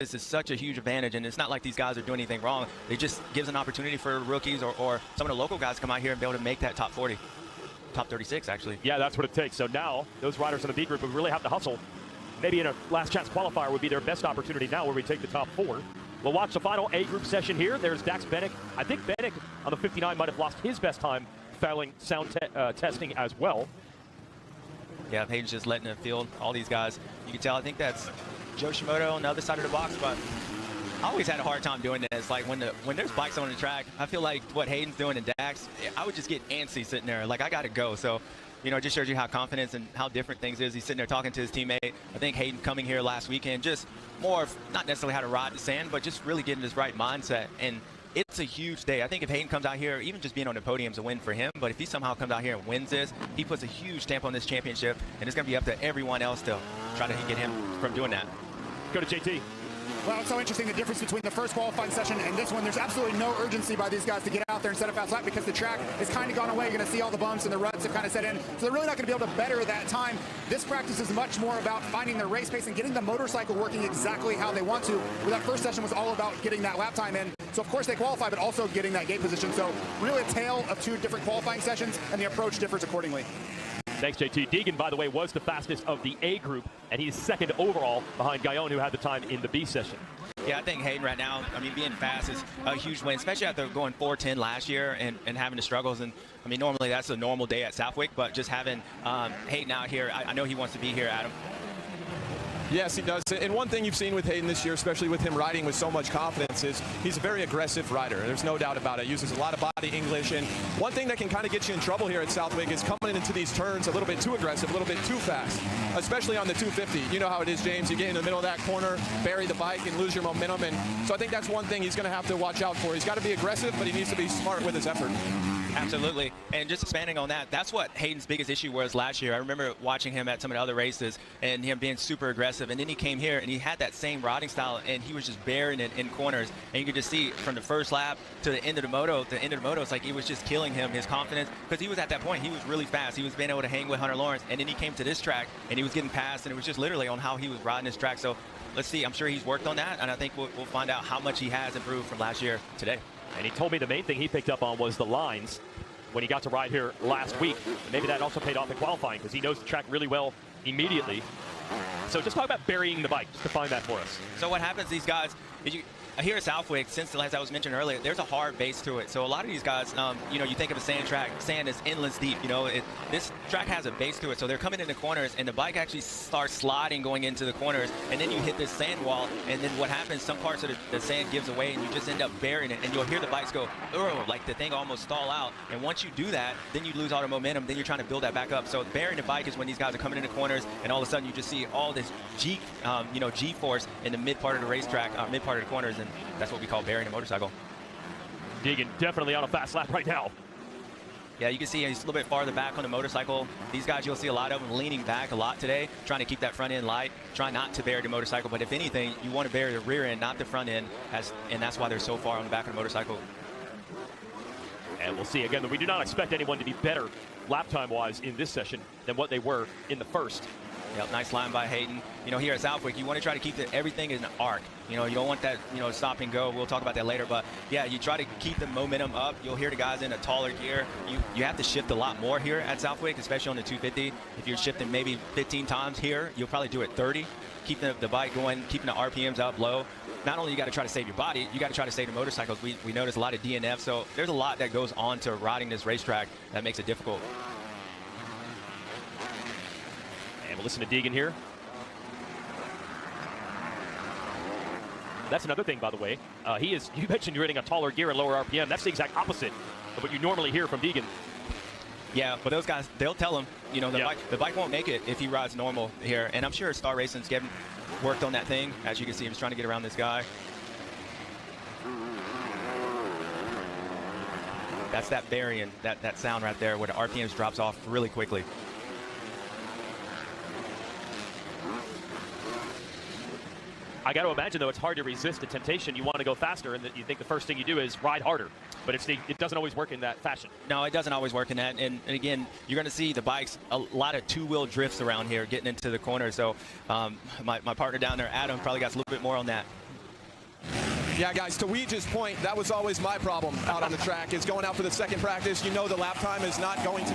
this is such a huge advantage, and it's not like these guys are doing anything wrong. It just gives an opportunity for rookies or some of the local guys to come out here and be able to make that top 40. Top 36, actually. Yeah, that's what it takes. So now, those riders in the B group would really have to hustle. Maybe in a last chance qualifier would be their best opportunity now where we take the top 4. We'll watch the final A group session here. There's Dax Bennick. I think Bennick on the 59 might have lost his best time failing sound testing as well. Yeah, Hayden's just letting it field all these guys. You can tell, I think that's Joe Shimoda on the other side of the box, but I always had a hard time doing this. Like when there's bikes on the track, I feel like what Hayden's doing in Dax, I would just get antsy sitting there. Like I got to go. So, you know, it just shows you how confidence and how different things is. He's sitting there talking to his teammate. I think Hayden coming here last weekend, just more of not necessarily how to ride the sand, but just really getting his right mindset. And it's a huge day. I think if Hayden comes out here, even just being on the podium is a win for him. But if he somehow comes out here and wins this, he puts a huge stamp on this championship. And it's going to be up to everyone else to try to get him from doing that. Go to JT. Well, it's so interesting, the difference between the first qualifying session and this one. There's absolutely no urgency by these guys to get out there and set a fast lap because the track has kind of gone away. You're going to see all the bumps and the ruts have kind of set in. So they're really not going to be able to better that time. This practice is much more about finding their race pace and getting the motorcycle working exactly how they want to. Where that first session was all about getting that lap time in. So, of course, they qualify, but also getting that gate position. So really a tale of two different qualifying sessions, and the approach differs accordingly. Thanks, JT. Deegan, by the way, was the fastest of the A group, and he's second overall behind Gaillon, who had the time in the B session. Yeah, I think Hayden right now, I mean, being fast is a huge win, especially after going 4:10 last year and having the struggles. And, I mean, normally that's a normal day at Southwick, but just having Hayden out here, I know he wants to be here, Adam. Yes, he does. And one thing you've seen with Hayden this year, especially with him riding with so much confidence, is he's a very aggressive rider. There's no doubt about it. Uses a lot of body English. And one thing that can kind of get you in trouble here at Southwick is coming into these turns a little bit too aggressive, a little bit too fast, especially on the 250. You know how it is, James. You get in the middle of that corner, bury the bike, and lose your momentum. And so I think that's one thing he's going to have to watch out for. He's got to be aggressive, but he needs to be smart with his effort. Absolutely. And just expanding on that, that's what Hayden's biggest issue was last year. I remember watching him at some of the other races and him being super aggressive. And then he came here and he had that same riding style and he was just burying it in corners. And you could just see from the first lap to the end of the moto, it's like it was just killing him, his confidence. Because he was at that point, he was really fast. He was being able to hang with Hunter Lawrence. And then he came to this track and he was getting past. And it was just literally on how he was riding this track. So let's see. I'm sure he's worked on that. And I think we'll find out how much he has improved from last year today. And he told me the main thing he picked up on was the lines when he got to ride here last week. Maybe that also paid off in qualifying because he knows the track really well immediately. So just talk about burying the bike, just define that for us. So what happens, these guys, here at Southwick, since as I was mentioning earlier, there's a hard base to it. So a lot of these guys, you know, you think of a sand track, sand is endless deep. You know, this track has a base to it. So they're coming into corners, and the bike actually starts sliding going into the corners, and then you hit this sand wall, and then what happens, some parts of the sand gives away, and you just end up burying it, and you'll hear the bikes go, oh, like the thing almost stall out. And once you do that, then you lose all the momentum, then you're trying to build that back up. So burying the bike is when these guys are coming into corners, and all of a sudden you just see all this G-force in the mid part of the racetrack, mid part of the corners, and that's what we call burying a motorcycle. Deegan definitely on a fast lap right now. Yeah, you can see he's a little bit farther back on the motorcycle. These guys, you'll see a lot of them leaning back a lot today, trying to keep that front end light, trying not to bury the motorcycle. But if anything, you want to bury the rear end, not the front end, and that's why they're so far on the back of the motorcycle. And we'll see again that we do not expect anyone to be better lap time-wise in this session than what they were in the first. Yep, nice line by Hayden. You know, here at Southwick, you want to try to keep everything in an arc. You know, you don't want that, stop and go. We'll talk about that later. But, yeah, you try to keep the momentum up. You'll hear the guys in a taller gear. You have to shift a lot more here at Southwick, especially on the 250. If you're shifting maybe 15 times here, you'll probably do it 30. Keep the bike going, keeping the RPMs up low. Not only you got to try to save your body, you got to try to save the motorcycles. We notice a lot of DNF. So there's a lot that goes on to riding this racetrack that makes it difficult. And we'll listen to Deegan here. That's another thing, by the way. You mentioned you're hitting a taller gear and lower RPM. That's the exact opposite of what you normally hear from Deegan. Yeah, but those guys, they'll tell him, the bike won't make it if he rides normal here. And I'm sure Star Racing's worked on that thing. As you can see, he's trying to get around this guy. That's that burying, that sound right there where the RPMs drops off really quickly. I got to imagine, though, it's hard to resist the temptation. You want to go faster, and you think the first thing you do is ride harder. But it doesn't always work in that fashion. No, it doesn't always work in that. And again, you're going to see the bikes, a lot of two-wheel drifts around here getting into the corner. So my partner down there, Adam, probably got a little bit more on that. Yeah, guys, to Weege's point, that was always my problem out on the track, is going out for the second practice. You know the lap time is not going to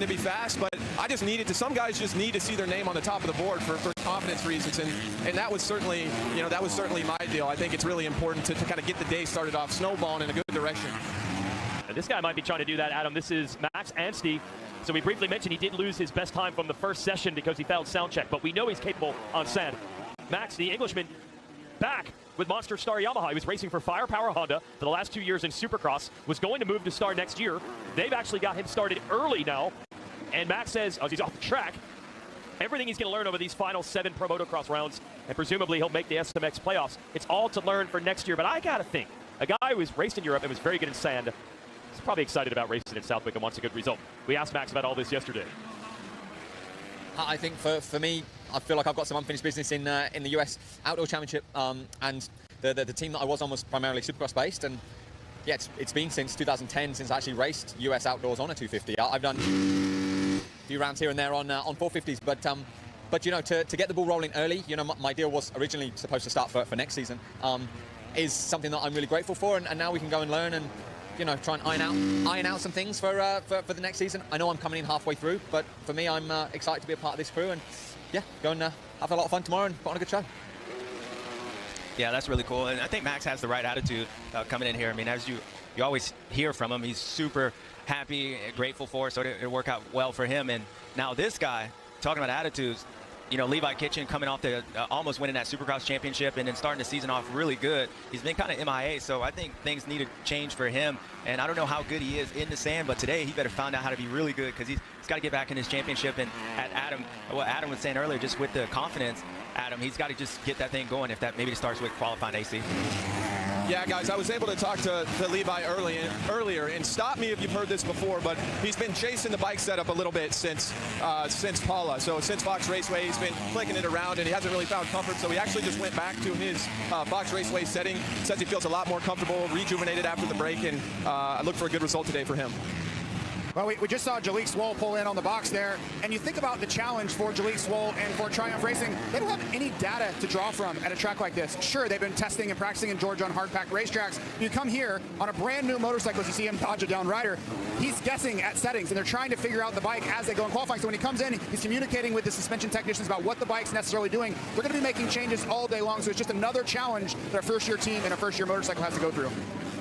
be fast, but I just needed to, some guys just need to see their name on the top of the board for confidence reasons, and that was certainly, that was certainly my deal. I think it's really important to kind of get the day started off snowballing in a good direction. And this guy might be trying to do that, Adam. This is Max Anstey. So we briefly mentioned he did lose his best time from the first session because he failed sound check, but we know he's capable on sand. Max, the Englishman, back with Monster Star Yamaha. He was racing for Firepower Honda for the last 2 years in Supercross, was going to move to Star next year. They've actually got him started early now, and Max says, as he's off the track, everything he's going to learn over these final 7 Pro Motocross rounds, and presumably he'll make the SMX playoffs. It's all to learn for next year, but I got to think, a guy who was raced in Europe and was very good in sand, is probably excited about racing in Southwick and wants a good result. We asked Max about all this yesterday. I think for me, I feel like I've got some unfinished business in the US Outdoor Championship, and the team that I was on was primarily Supercross based, and yeah, it's been since 2010 since I actually raced US Outdoors on a 250. I've done a few rounds here and there on 450s, but to get the ball rolling early, my deal was originally supposed to start for next season, is something that I'm really grateful for, and now we can go and learn and try and iron out some things for the next season. I know I'm coming in halfway through, but for me, I'm excited to be a part of this crew, and yeah, go and have a lot of fun tomorrow and put on a good show. Yeah, that's really cool, and I think Max has the right attitude coming in here. I mean, as you always hear from him, he's super happy, grateful for, so it'll work out well for him. And now this guy, talking about attitudes, Levi Kitchen coming off the almost winning that Supercross championship and then starting the season off really good. He's been kind of MIA, so I think things need to change for him. And I don't know how good he is in the sand, but today he better find out how to be really good, because he's got to get back in his championship. And what Adam was saying earlier, just with the confidence, Adam, he's got to just get that thing going, if that maybe it starts with qualifying AC. Yeah, guys, I was able to talk to Levi earlier, and stop me if you've heard this before, but he's been chasing the bike setup a little bit since Paula. So since Fox Raceway, he's been flicking it around, and he hasn't really found comfort. So he actually just went back to his Fox Raceway setting. Says he feels a lot more comfortable, rejuvenated after the break, and I look for a good result today for him. Well, we just saw Jalek Swoll pull in on the box there, and you think about the challenge for Jalek Swoll and for Triumph Racing. They don't have any data to draw from at a track like this. Sure, they've been testing and practicing in Georgia on hard-packed racetracks. You come here on a brand new motorcycle, as you see him dodge a down rider, he's guessing at settings, and they're trying to figure out the bike as they go in qualifying. So when he comes in, he's communicating with the suspension technicians about what the bike's necessarily doing. They're going to be making changes all day long, so it's just another challenge that a first-year team and a first-year motorcycle has to go through.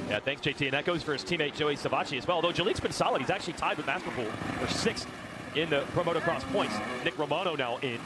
Yeah, thanks, JT. And that goes for his teammate, Joey Savacci, as well. Although Jalek's been solid. He's actually tied with Masterpool for 6th in the Pro Motocross points. Nick Romano now in.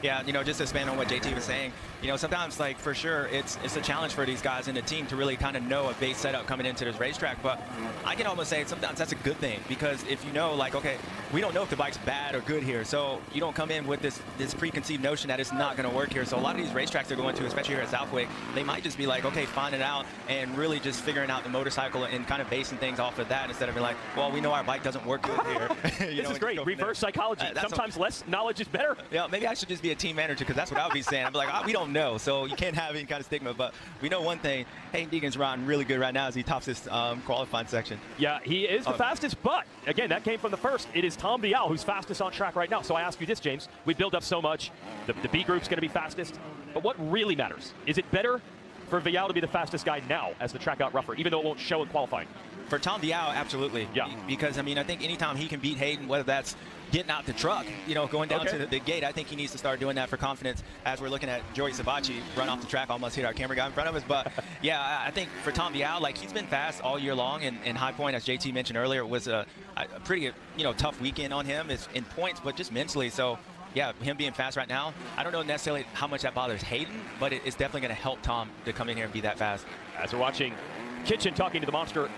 Yeah, just to expand on what JT was saying, sometimes, like, for sure, it's a challenge for these guys in the team to really kind of know a base setup coming into this racetrack. But I can almost say sometimes that's a good thing, because if you know, like, okay, we don't know if the bike's bad or good here, so you don't come in with this preconceived notion that it's not going to work here. So a lot of these racetracks they're going to, especially here at Southwick, they might just be like, okay, find it out and really just figuring out the motorcycle and kind of basing things off of that, instead of being like, well, we know our bike doesn't work good here. This is great. Reverse psychology. Sometimes less knowledge is better. Yeah, maybe I should just be a team manager, because that's what I would be saying. I'd be like, we don't know, so you can't have any kind of stigma. But we know one thing: Hayden Deegan's riding really good right now as he tops this qualifying section. Yeah, he is the fastest, but again, that came from the first. It is Tom Vial who's fastest on track right now. So I ask you this, James. We build up so much. The B group's going to be fastest, but what really matters? Is it better for Vial to be the fastest guy now as the track got rougher, even though it won't show in qualifying? For Tom Vial, absolutely. Yeah. Because, I mean, I think anytime he can beat Hayden, whether that's getting out the truck, going down to the gate, I think he needs to start doing that for confidence, as we're looking at Joey Savacci run off the track, almost hit our camera guy in front of us. But, yeah, I think for Tom Vial, like, he's been fast all year long, and High Point, as JT mentioned earlier, was a pretty, tough weekend on him in points, but just mentally. So, yeah, him being fast right now, I don't know necessarily how much that bothers Hayden, but it's definitely going to help Tom to come in here and be that fast. As we're watching Kitchen talking to the Monster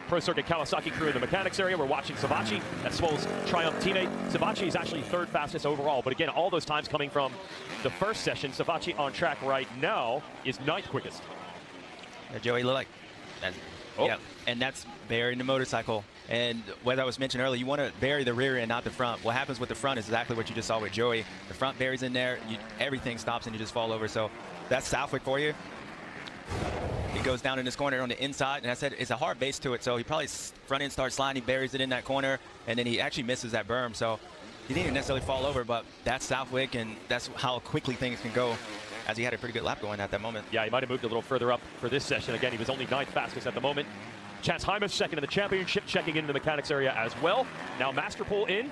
Pro Circuit Kawasaki crew in the mechanics area, we're watching Savacci, that's Swoll's Triumph teammate. Savacci is actually 3rd fastest overall, but again, all those times coming from the first session. Savacci on track right now is 9th quickest. Yeah, Joey, look like that. Oh. Yeah, and that's burying the motorcycle. And what I was mentioning earlier, you want to bury the rear end, not the front. What happens with the front is exactly what you just saw with Joey. The front buries in there, everything stops, and you just fall over. So that's Southwick for you. He goes down in this corner on the inside, and I said it's a hard base to it, so he probably front end starts sliding, he buries it in that corner, and then he actually misses that berm. So he didn't necessarily fall over, but that's Southwick, and that's how quickly things can go as he had a pretty good lap going at that moment. Yeah, he might have moved a little further up for this session. Again, he was only 9th fastest at the moment. Chance Hymas second in the championship, checking into the mechanics area as well. Now Masterpool in.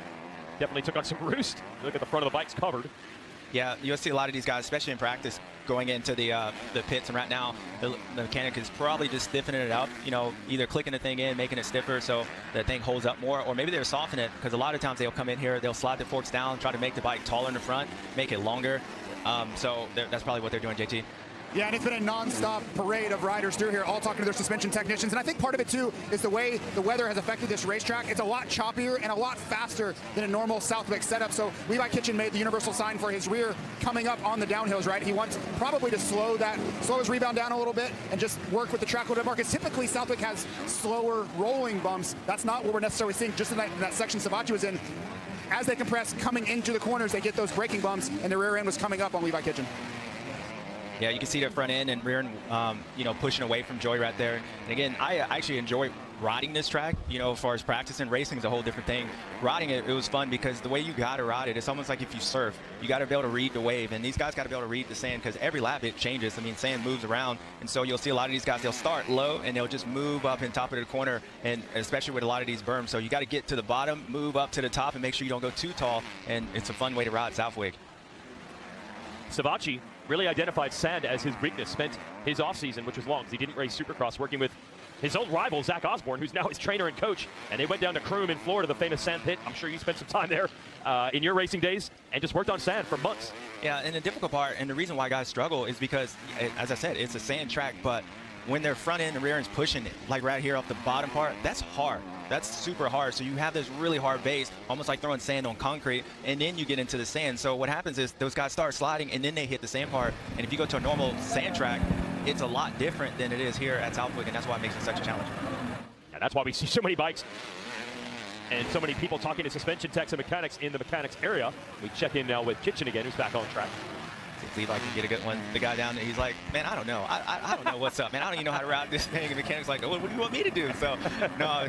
Definitely took on some roost. Look at the front of the bike's covered. Yeah, you'll see a lot of these guys, especially in practice, going into the pits. And right now, the mechanic is probably just stiffening it up, you know, either clicking the thing in, making it stiffer so the thing holds up more, or maybe they're softening it, because a lot of times they'll come in here, they'll slide the forks down, try to make the bike taller in the front, make it longer. So that's probably what they're doing, JT. Yeah, and it's been a non-stop parade of riders through here, all talking to their suspension technicians. And I think part of it, too, is the way the weather has affected this racetrack. It's a lot choppier and a lot faster than a normal Southwick setup. So Levi Kitchen made the universal sign for his rear coming up on the downhills, right? He wants probably to slow his rebound down a little bit and just work with the track a little bit more. Because typically Southwick has slower rolling bumps. That's not what we're necessarily seeing just in that section Savatgy was in. As they compress coming into the corners, they get those braking bumps, and the rear end was coming up on Levi Kitchen. Yeah, you can see the front end and rear end, you know, pushing away from Joy right there. And again, I actually enjoy riding this track, you know, as far as practicing. Racing is a whole different thing. Riding it was fun because the way you got to ride it, it's almost like if you surf. You got to be able to read the wave, and these guys got to be able to read the sand because every lap it changes. I mean, sand moves around, and so you'll see a lot of these guys, they'll start low, and they'll just move up in top of the corner, and especially with a lot of these berms. So you got to get to the bottom, move up to the top, and make sure you don't go too tall, and it's a fun way to ride Southwick. Savatgy really identified sand as his weakness, spent his offseason, which was long because he didn't race Supercross, working with his old rival, Zach Osborne, who's now his trainer and coach. And they went down to Croom in Florida, the famous sand pit. I'm sure you spent some time there in your racing days and just worked on sand for months. Yeah, and the difficult part, and the reason why guys struggle is because, as I said, it's a sand track, but when their front end and rear end's pushing it, like right here off the bottom part, that's hard. That's super hard. So you have this really hard base, almost like throwing sand on concrete, and then you get into the sand. So what happens is those guys start sliding, and then they hit the sand part. And if you go to a normal sand track, it's a lot different than it is here at Southwick, and that's why it makes it such a challenge. And that's why we see so many bikes and so many people talking to suspension techs and mechanics in the mechanics area. We check in now with Kitchen again, who's back on track. See if I can get a good one. The guy down there, he's like, man, I don't know. I don't know what's up, man. I don't even know how to ride this thing. And the mechanic's like, oh, what do you want me to do? So, no,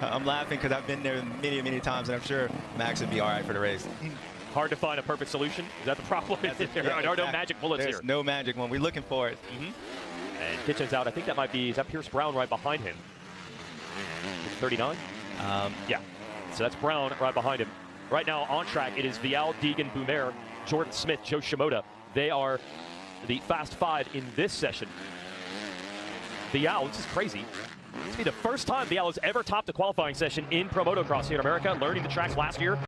I'm laughing because I've been there many, many times, and I'm sure Max would be all right for the race. Hard to find a perfect solution. Is that the problem? There are no magic bullets There's here. no magic one. We're looking for it. And Kitchen's out. I think that might be, is that Pierce Brown right behind him? 39? Yeah. So that's Brown right behind him. Right now on track, it is Vial, Deegan, Boumer, Jordan Smith, Joe Shimoda. They are the Fast Five in this session. Vial, this is crazy. This will be the first time Vial has ever topped a qualifying session in Pro Motocross here in America, learning the tracks last year.